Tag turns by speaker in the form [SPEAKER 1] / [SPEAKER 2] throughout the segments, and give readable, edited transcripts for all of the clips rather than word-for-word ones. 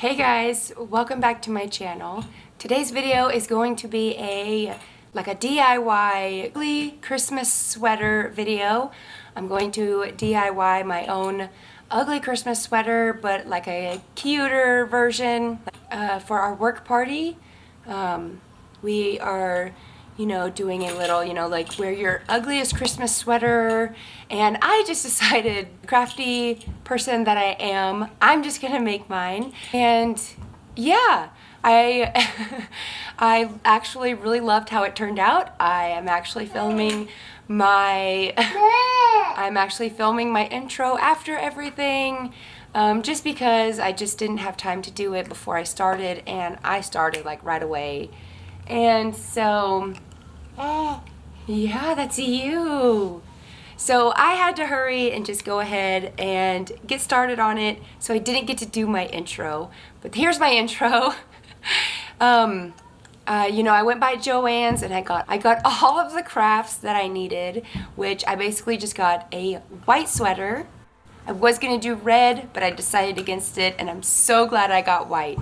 [SPEAKER 1] Hey guys, welcome back to my channel. Today's video is going to be a DIY ugly Christmas sweater video. I'm going to DIY my own ugly Christmas sweater, but like a cuter version for our work party. We are doing a little, like wear your ugliest Christmas sweater. And I just decided, crafty person that I am, I'm just gonna make mine. And yeah, I I actually really loved how it turned out. I'm actually filming my intro after everything. Just because I just didn't have time to do it before I started, and I started like right away. And so, yeah, that's you. So I had to hurry and just go ahead and get started on it. So I didn't get to do my intro, but here's my intro. I went by Joann's and I got all of the crafts that I needed, which I basically just got a white sweater. I was gonna do red, but I decided against it, and I'm so glad I got white.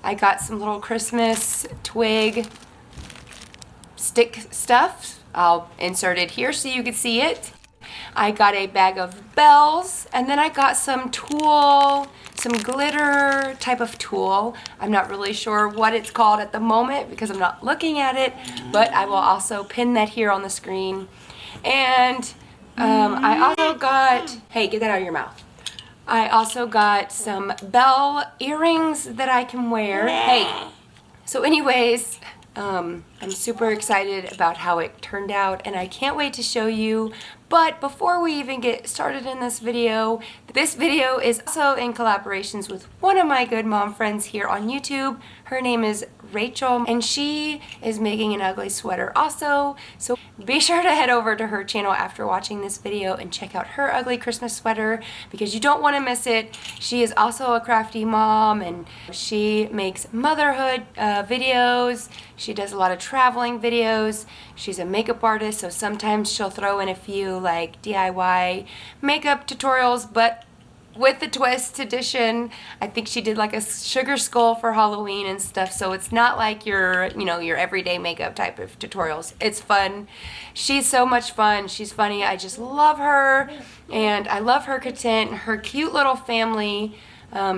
[SPEAKER 1] I got some little Christmas twig stick stuff. I'll insert it here so you can see it. I got a bag of bells, and then I got some tulle, some glitter type of tulle. I'm not really sure what it's called at the moment because I'm not looking at it, but I will also pin that here on the screen. And I also got, hey, get that out of your mouth. I also got some bell earrings that I can wear. Hey. So anyways, I'm super excited about how it turned out, and I can't wait to show you. But before we even get started in this video is also in collaborations with one of my good mom friends here on YouTube. Her name is Rachael, and she is making an ugly sweater also. So be sure to head over to her channel after watching this video and check out her ugly Christmas sweater, because you don't want to miss it. She is also a crafty mom, and she makes motherhood videos. She does a lot of traveling videos. She's a makeup artist, so sometimes she'll throw in a few like DIY makeup tutorials, but with the twist edition. I think she did like a Suger Skull for Halloween and stuff, so it's not like your everyday makeup type of tutorials. It's fun. She's so much fun. She's funny. I just love her, and I love her content, her cute little family.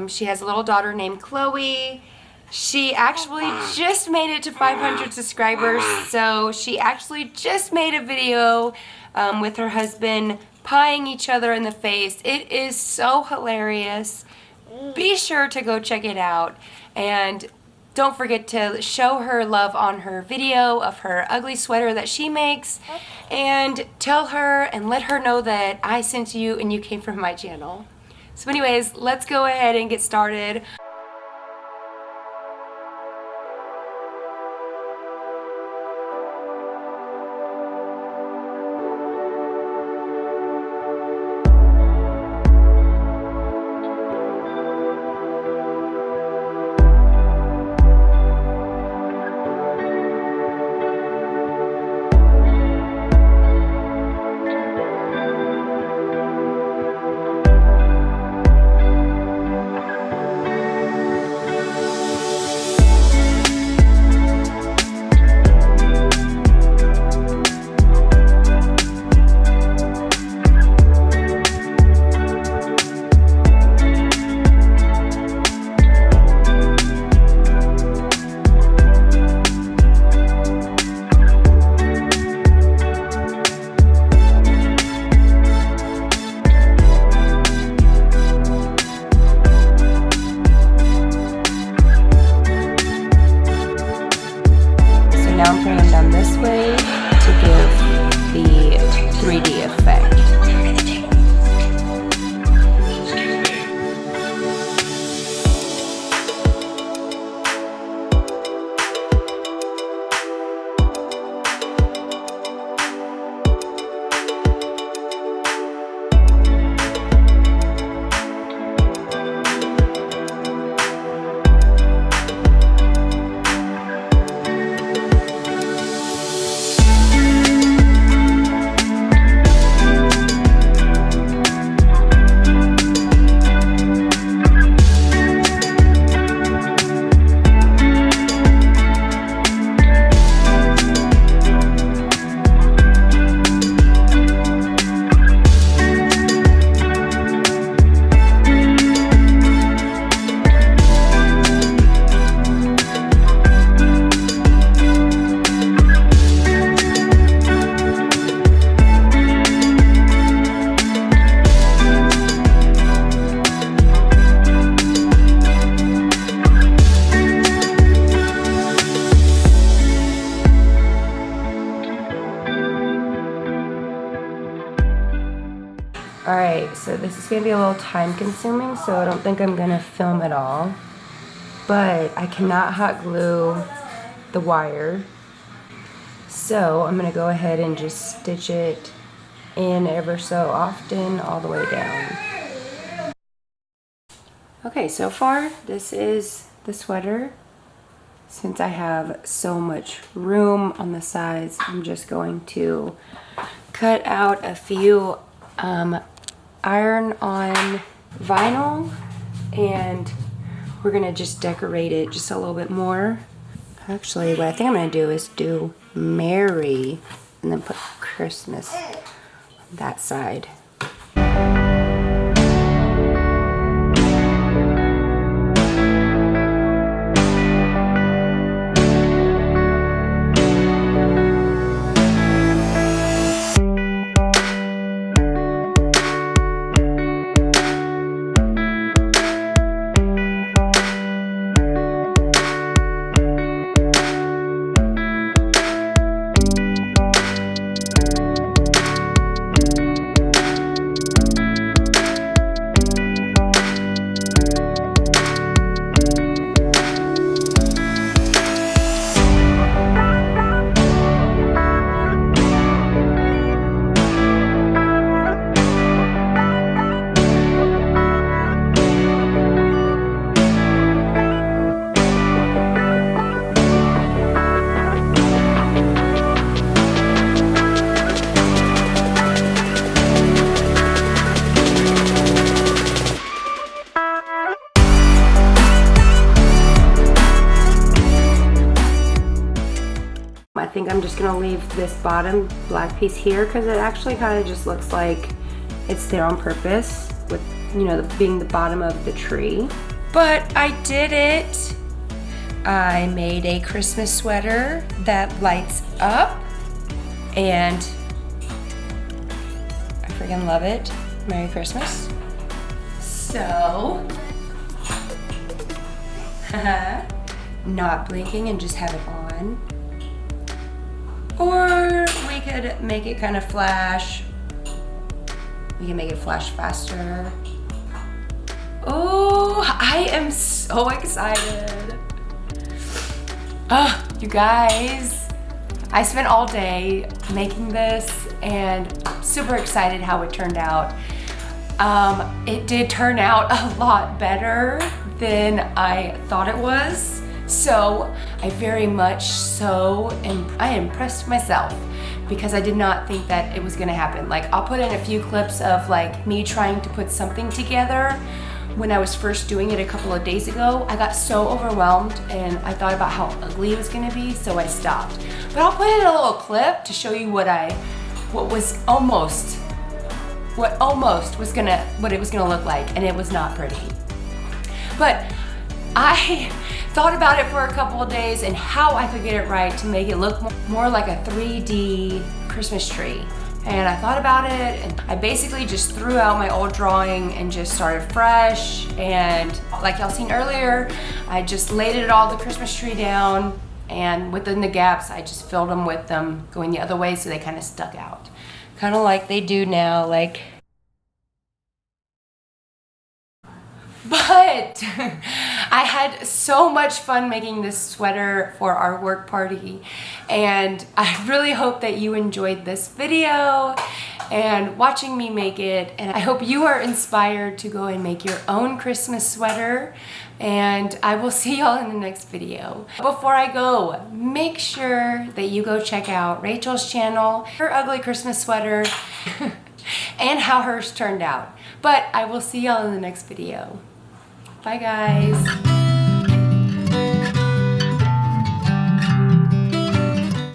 [SPEAKER 1] She has a little daughter named Chloe. She actually just made it to 500 subscribers, so she actually just made a video with her husband pieing each other in the face. It is so hilarious. Be sure to go check it out, and don't forget to show her love on her video of her ugly sweater that she makes, and tell her and let her know that I sent you and you came from my channel. So anyways, let's go ahead and get started. So this is going to be a little time consuming, so I don't think I'm going to film it all. But I cannot hot glue the wire. So I'm going to go ahead and just stitch it in ever so often all the way down. Okay, so far this is the sweater. Since I have so much room on the sides, I'm just going to cut out a few iron-on vinyl, and we're gonna just decorate it just a little bit more. Actually, what I think I'm gonna do is do Merry and then put Christmas on that side. I think I'm just gonna leave this bottom black piece here because it actually kind of just looks like it's there on purpose with, you know, being the bottom of the tree. But I did it. I made a Christmas sweater that lights up and I freaking love it. Merry Christmas. So, not blinking and just have it on. Or we could make it kind of flash. We can make it flash faster. Oh, I am so excited. Oh, you guys. I spent all day making this and I'm super excited how it turned out. It did turn out a lot better than I thought it was. So I very much I impressed myself because I did not think that it was gonna happen. Like, I'll put in a few clips of like me trying to put something together when I was first doing it a couple of days ago. I got so overwhelmed and I thought about how ugly it was gonna be, so I stopped. But I'll put in a little clip to show you what it was gonna look like, and it was not pretty. But I thought about it for a couple of days and how I could get it right to make it look more like a 3D Christmas tree. And I thought about it and I basically just threw out my old drawing and just started fresh. And like y'all seen earlier, I just laid it all the Christmas tree down, and within the gaps, I just filled them with them going the other way so they kind of stuck out. Kind of like they do now, like. But I had so much fun making this sweater for our work party, and I really hope that you enjoyed this video and watching me make it, and I hope you are inspired to go and make your own Christmas sweater, and I will see y'all in the next video. Before I go, make sure that you go check out Rachel's channel, her ugly Christmas sweater, and how hers turned out. But I will see y'all in the next video. Bye guys.